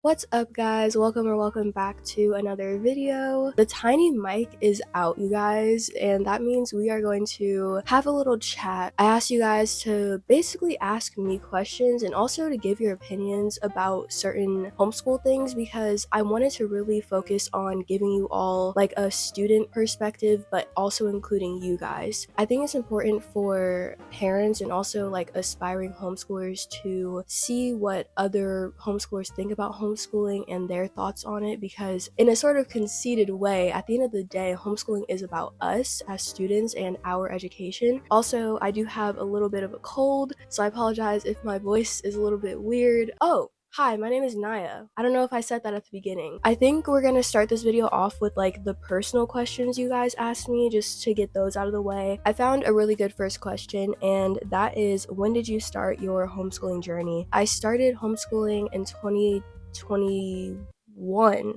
What's up, guys? Welcome back to another video. The tiny mic is out, you guys, and that means we are going to have a little chat. I asked you guys to basically ask me questions and also to give your opinions about certain homeschool things because I wanted to really focus on giving you all like a student perspective, but also including you guys. I think it's important for parents and also like aspiring homeschoolers to see what other homeschoolers think about homeschooling and their thoughts on it, because in a sort of conceited way, at the end of the day, homeschooling is about us as students and our education. Also, I do have a little bit of a cold, so I apologize if my voice is a little bit weird. Oh, hi, my name is Naya. I don't know if I said that at the beginning. I think we're gonna start this video off with like the personal questions you guys asked me, just to get those out of the way. I found a really good first question, and that is, when did you start your homeschooling journey? I started homeschooling in 2021.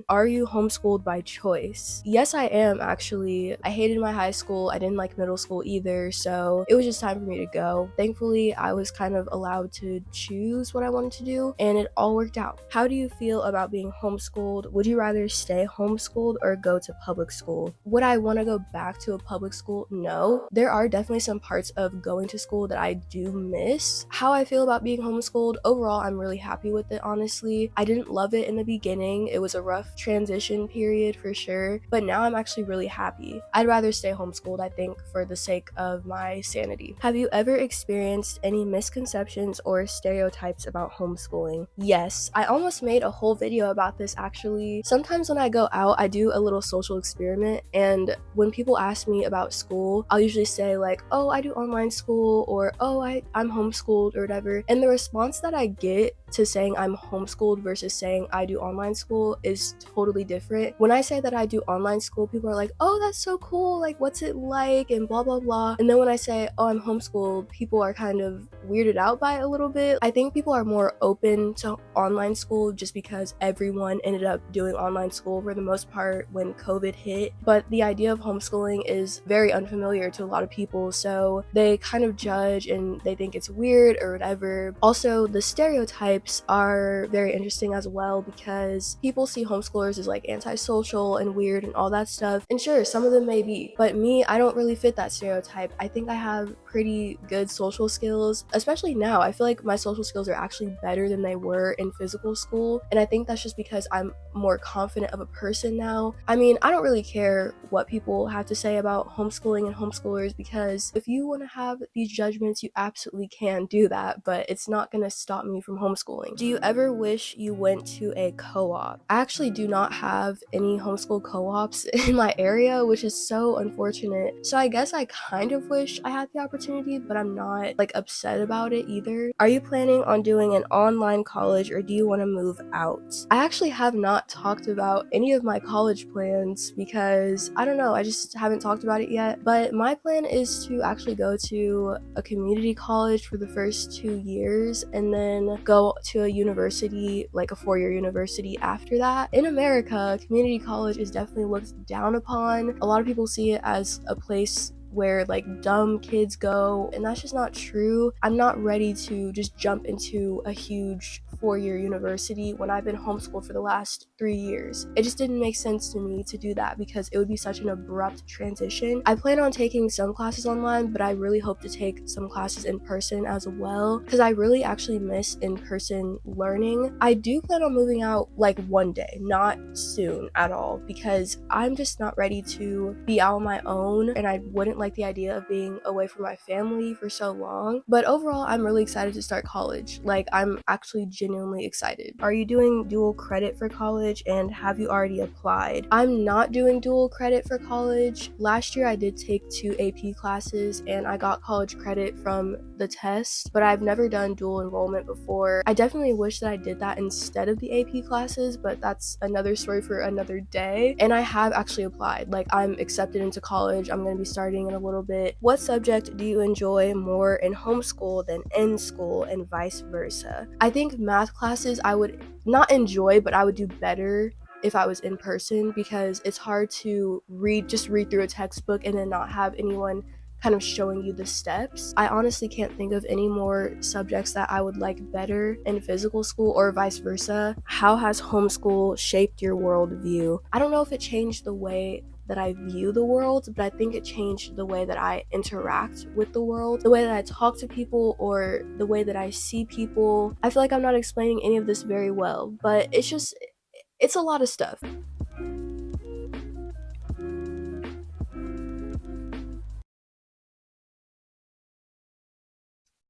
Are you homeschooled by choice? Yes, I am actually. I hated my high school. I didn't like middle school either, so it was just time for me to go. Thankfully, I was kind of allowed to choose what I wanted to do, and it all worked out. How do you feel about being homeschooled? Would you rather stay homeschooled or go to public school? Would I want to go back to a public school? No. There are definitely some parts of going to school that I do miss. How I feel about being homeschooled? Overall, I'm really happy with it, honestly. I didn't love it in the beginning. It was a rough transition period for sure, but now I'm actually really happy. I'd rather stay homeschooled, I think, for the sake of my sanity. Have you ever experienced any misconceptions or stereotypes about homeschooling? Yes, I almost made a whole video about this actually. Sometimes when I go out, I do a little social experiment, and when people ask me about school, I'll usually say like, oh, I do online school, or oh, I'm homeschooled or whatever. And the response that I get to saying I'm homeschooled versus saying I do online school is totally different. When I say that I do online school, people are like, oh, that's so cool, like what's it like, and blah blah blah. And then when I say, oh, I'm homeschooled, people are kind of weirded out by it a little bit. I think people are more open to online school just because everyone ended up doing online school for the most part when COVID hit, but the idea of homeschooling is very unfamiliar to a lot of people, so they kind of judge and they think it's weird or whatever. Also, the stereotypes are very interesting as well, because people see homeschoolers as like antisocial and weird and all that stuff, and sure, some of them may be, but me, I don't really fit that stereotype. I think I have pretty good social skills, especially now. I feel like my social skills are actually better than they were in physical school, and I think that's just because I'm more confident of a person now. I mean, I don't really care what people have to say about homeschooling and homeschoolers, because if you want to have these judgments, you absolutely can do that, but it's not going to stop me from homeschooling. Do you ever wish you went to a co-op? I actually do not have any homeschool co-ops in my area, which is so unfortunate. So I guess I kind of wish I had the opportunity, but I'm not like upset about it either. Are you planning on doing an online college, or do you want to move out? I actually have not talked about any of my college plans because I don't know, I just haven't talked about it yet. But my plan is to actually go to a community college for the first 2 years and then go to a university, like a 4-year university after that. In America, community college is definitely looked down upon. A lot of people see it as a place where like dumb kids go, and that's just not true. I'm not ready to just jump into a huge 4-year university when I've been homeschooled for the last 3 years. It just didn't make sense to me to do that because it would be such an abrupt transition. I plan on taking some classes online, but I really hope to take some classes in person as well, because I really actually miss in-person learning. I do plan on moving out like one day, not soon at all, because I'm just not ready to be out on my own, and I wouldn't like the idea of being away from my family for so long. But overall, I'm really excited to start college. Like, I'm actually genuinely excited. Are you doing dual credit for college, and have you already applied? I'm not doing dual credit for college. Last year I did take 2 AP classes and I got college credit from the test, but I've never done dual enrollment before. I definitely wish that I did that instead of the AP classes, but that's another story for another day. And I have actually applied. Like, I'm accepted into college. I'm going to be starting in a little bit. What subject do you enjoy more in homeschool than in school, and vice versa? I think math classes I would not enjoy, but I would do better if I was in person, because it's hard to read through a textbook and then not have anyone kind of showing you the steps. I honestly can't think of any more subjects that I would like better in physical school or vice versa. How has homeschool shaped your worldview? I don't know if it changed the way that I view the world, but I think it changed the way that I interact with the world, the way that I talk to people, or the way that I see people. I feel like I'm not explaining any of this very well, but it's a lot of stuff.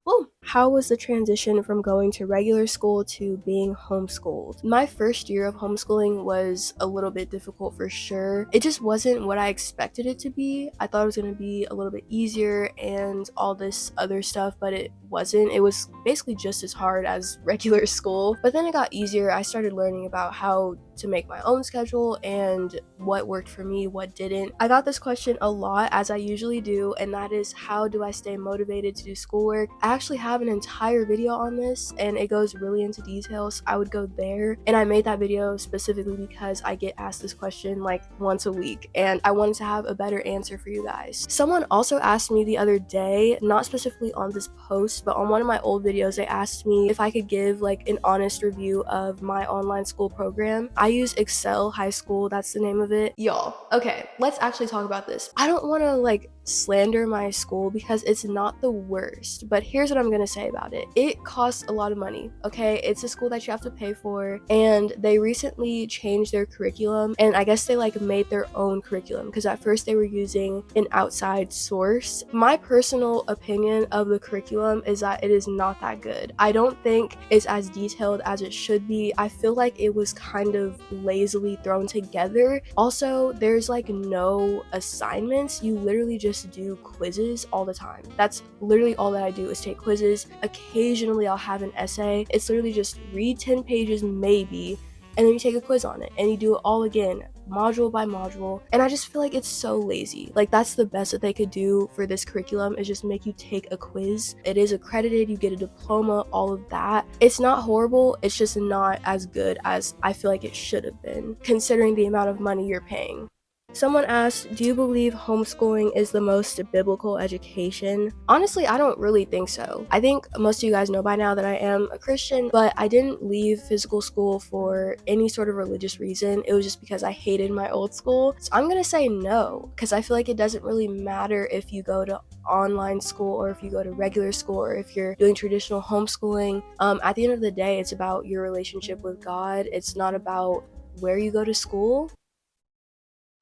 Well, how was the transition from going to regular school to being homeschooled? My first year of homeschooling was a little bit difficult for sure. It just wasn't what I expected it to be. I thought it was going to be a little bit easier and all this other stuff, but it wasn't. It was basically just as hard as regular school. But then it got easier. I started learning about how to make my own schedule and what worked for me, what didn't. I got this question a lot, as I usually do, and that is, how do I stay motivated to do schoolwork? I actually have an entire video on this and it goes really into details. I would go there, and I made that video specifically because I get asked this question like once a week and I wanted to have a better answer for you guys. Someone also asked me the other day, not specifically on this post, but on one of my old videos, they asked me if I could give like an honest review of my online school program. I use Excel High School, that's the name of it. Y'all, okay, let's actually talk about this. I don't want to like slander my school because it's not the worst, but here's what I'm gonna say about it. It costs a lot of money, okay? It's a school that you have to pay for, and they recently changed their curriculum, and I guess they like made their own curriculum because at first they were using an outside source. My personal opinion of the curriculum is that it is not that good. I don't think it's as detailed as it should be. I feel like it was kind of lazily thrown together. Also, there's like no assignments. You literally just do quizzes all the time. That's literally all that I do, is take quizzes. Occasionally I'll have an essay. It's literally just read 10 pages maybe, and then you take a quiz on it and you do it all again, module by module. And I just feel like it's so lazy. Like, that's the best that they could do for this curriculum, is just make you take a quiz. It is accredited, you get a diploma, all of that. It's not horrible, it's just not as good as I feel like it should have been, considering the amount of money you're paying. Someone asked, do you believe homeschooling is the most biblical education? Honestly, I don't really think so. I think most of you guys know by now that I am a Christian, but I didn't leave physical school for any sort of religious reason. It was just because I hated my old school. So I'm gonna say no, because I feel like it doesn't really matter if you go to online school or if you go to regular school or if you're doing traditional homeschooling. At the end of the day, it's about your relationship with God. It's not about where you go to school.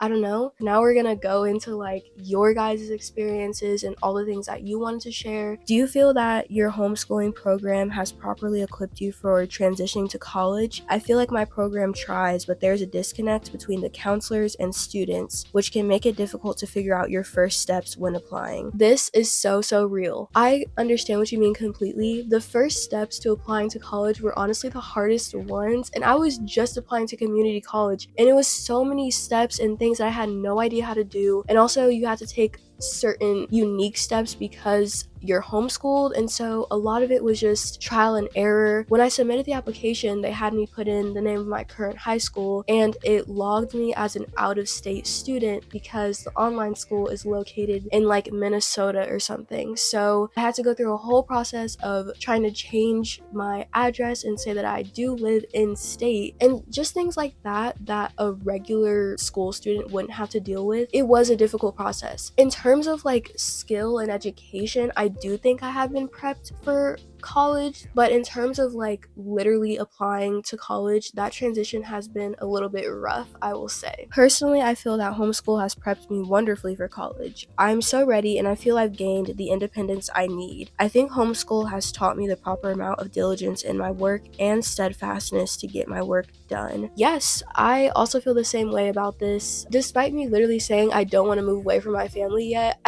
I don't know. Now we're gonna go into like your guys' experiences and all the things that you wanted to share. Do you feel that your homeschooling program has properly equipped you for transitioning to college? I feel like my program tries, but there's a disconnect between the counselors and students, which can make it difficult to figure out your first steps when applying. This is so real. I understand what you mean completely. The first steps to applying to college were honestly the hardest ones, and I was just applying to community college, and it was so many steps and things that I had no idea how to do. And also, you had to take certain unique steps because you're homeschooled, and so a lot of it was just trial and error. When I submitted the application, they had me put in the name of my current high school, and it logged me as an out-of-state student because the online school is located in like Minnesota or something. So I had to go through a whole process of trying to change my address and say that I do live in state, and just things like that that a regular school student wouldn't have to deal with. It was a difficult process. In terms of like skill and education, I do think I have been prepped for college, but in terms of like literally applying to college, that transition has been a little bit rough, I will say. Personally, I feel that homeschool has prepped me wonderfully for college. I'm so ready, and I feel I've gained the independence I need. I think homeschool has taught me the proper amount of diligence in my work and steadfastness to get my work done. Yes, I also feel the same way about this. Despite me literally saying I don't want to move away from my family yet,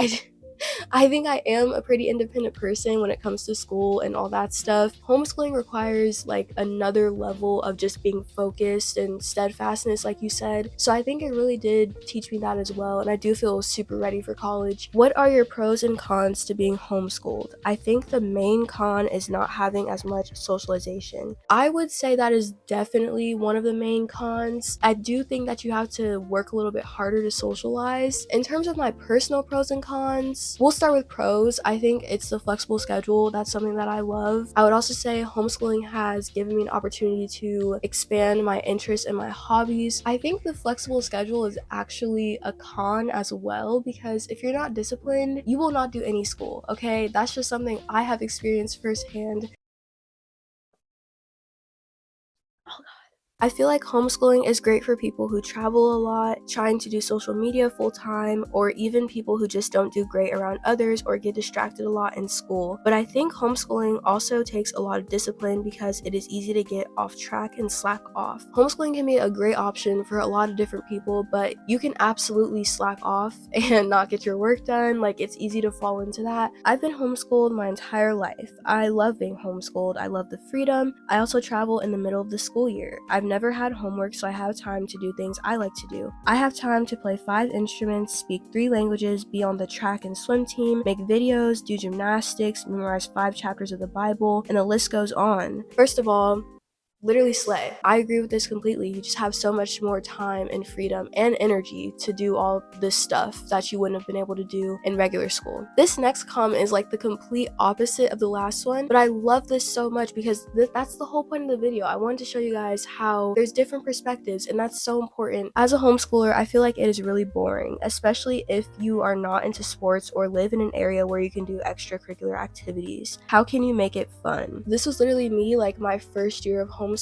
I think I am a pretty independent person when it comes to school and all that stuff. Homeschooling requires like another level of just being focused and steadfastness, like you said. So I think it really did teach me that as well, and I do feel super ready for college. What are your pros and cons to being homeschooled? I think the main con is not having as much socialization. I would say that is definitely one of the main cons. I do think that you have to work a little bit harder to socialize. In terms of my personal pros and cons, cons. We'll start with pros. I think it's the flexible schedule. That's something that I love. I would also say homeschooling has given me an opportunity to expand my interests and my hobbies. I think the flexible schedule is actually a con as well, because if you're not disciplined, you will not do any school, okay? That's just something I have experienced firsthand. I feel like homeschooling is great for people who travel a lot, trying to do social media full time, or even people who just don't do great around others or get distracted a lot in school. But I think homeschooling also takes a lot of discipline because it is easy to get off track and slack off. Homeschooling can be a great option for a lot of different people, but you can absolutely slack off and not get your work done. Like, it's easy to fall into that. I've been homeschooled my entire life. I love being homeschooled. I love the freedom. I also travel in the middle of the school year. I've never had homework, so I have time to do things I like to do. I have time to play 5 instruments, speak 3 languages, be on the track and swim team, make videos, do gymnastics, memorize 5 chapters of the Bible, and the list goes on. First of all, literally slay. I agree with this completely. You just have so much more time and freedom and energy to do all this stuff that you wouldn't have been able to do in regular school. This next comment is like the complete opposite of the last one, but I love this so much because that's the whole point of the video. I wanted to show you guys how there's different perspectives, and that's so important. As a homeschooler, I feel like it is really boring, especially if you are not into sports or live in an area where you can do extracurricular activities. How can you make it fun? This was literally me, like my first year of homeschooling.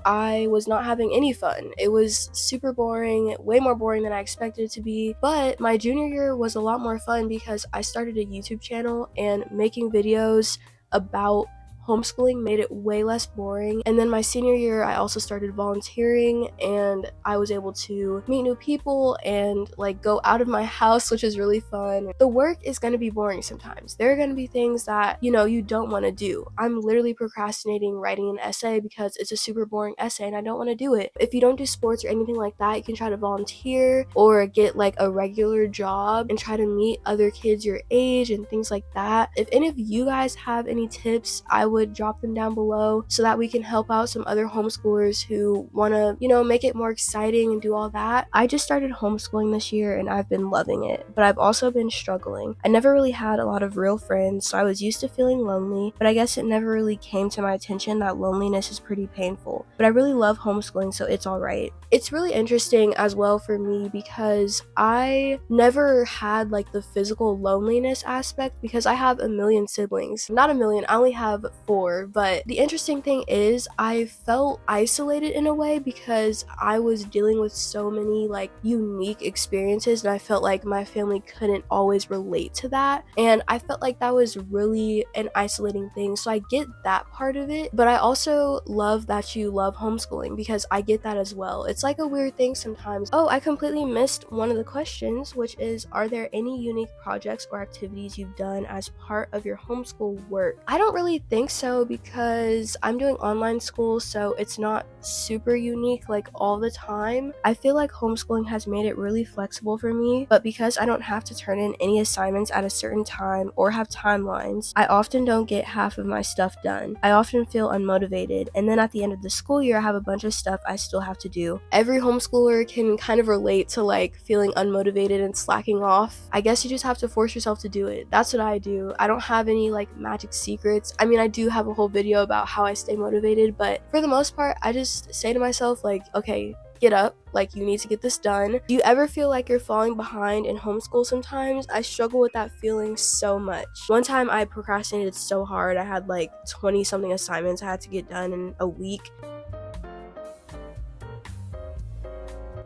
I was not having any fun. It was super boring, way more boring than I expected it to be. But my junior year was a lot more fun because I started a YouTube channel, and making videos about homeschooling made it way less boring. And then my senior year, I also started volunteering, and I was able to meet new people and like go out of my house, which is really fun. The work is going to be boring sometimes. There are going to be things that, you know, you don't want to do. I'm literally procrastinating writing an essay because it's a super boring essay and I don't want to do it. If you don't do sports or anything like that, you can try to volunteer or get like a regular job and try to meet other kids your age and things like that. If any of you guys have any tips, I would drop them down below so that we can help out some other homeschoolers who want to, you know, make it more exciting and do all that. I just started homeschooling this year and I've been loving it, but I've also been struggling. I never really had a lot of real friends, so I was used to feeling lonely, but I guess it never really came to my attention that loneliness is pretty painful. But I really love homeschooling, so it's alright. It's really interesting as well for me because I never had like the physical loneliness aspect because I have a million siblings. Not a million, I only have 4, but the interesting thing is I felt isolated in a way because I was dealing with so many like unique experiences, and I felt like my family couldn't always relate to that, and I felt like that was really an isolating thing. So I get that part of it, but I also love that you love homeschooling because I get that as well. It's like a weird thing sometimes. Oh, I completely missed one of the questions, which is, are there any unique projects or activities you've done as part of your homeschool work? I don't really think so because I'm doing online school, so it's not super unique like all the time. I feel like homeschooling has made it really flexible for me, but because I don't have to turn in any assignments at a certain time or have timelines, I often don't get half of my stuff done. I often feel unmotivated, and then at the end of the school year, I have a bunch of stuff I still have to do. Every homeschooler can kind of relate to like feeling unmotivated and slacking off. I guess you just have to force yourself to do it. That's what I do. I don't have any like magic secrets. I mean, I do have a whole video about how I stay motivated, but for the most part, I just say to myself like, okay, get up, like you need to get this done. Do you ever feel like you're falling behind in homeschool sometimes? I struggle with that feeling so much. One time I procrastinated so hard, I had like 20 something assignments I had to get done in a week.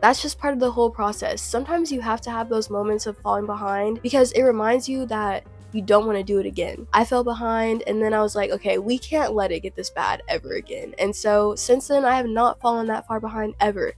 That's just part of the whole process. Sometimes you have to have those moments of falling behind because it reminds you that you don't want to do it again. I fell behind, and then I was like, okay, we can't let it get this bad ever again. And so since then, I have not fallen that far behind ever.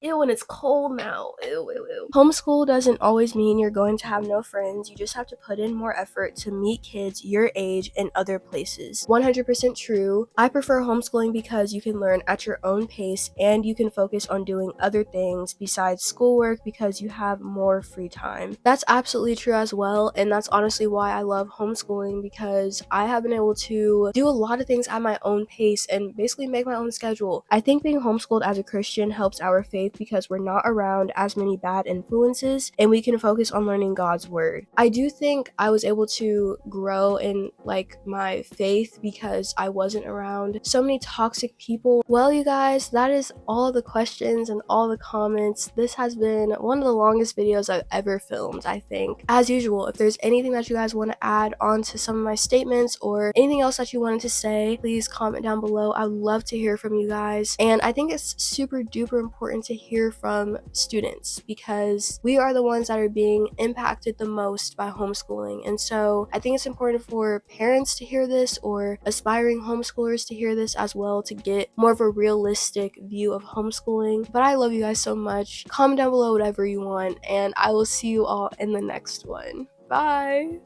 Ew, and it's cold now. Ew, ew, ew. Homeschool doesn't always mean you're going to have no friends. You just have to put in more effort to meet kids your age in other places. 100% true. I prefer homeschooling because you can learn at your own pace and you can focus on doing other things besides schoolwork because you have more free time. That's absolutely true as well, and that's honestly why I love homeschooling, because I have been able to do a lot of things at my own pace and basically make my own schedule. I think being homeschooled as a Christian helps our faith perfect because we're not around as many bad influences and we can focus on learning God's word. I do think I was able to grow in like my faith because I wasn't around so many toxic people. Well, you guys, that is all the questions and all the comments. This has been one of the longest videos I've ever filmed, I think. As usual, if there's anything that you guys want to add on to some of my statements or anything else that you wanted to say, please comment down below. I would love to hear from you guys. And I think it's super duper important to hear from students because we are the ones that are being impacted the most by homeschooling. And so I think it's important for parents to hear this or aspiring homeschoolers to hear this as well to get more of a realistic view of homeschooling. But I love you guys so much. Comment down below whatever you want, and I will see you all in the next one. Bye.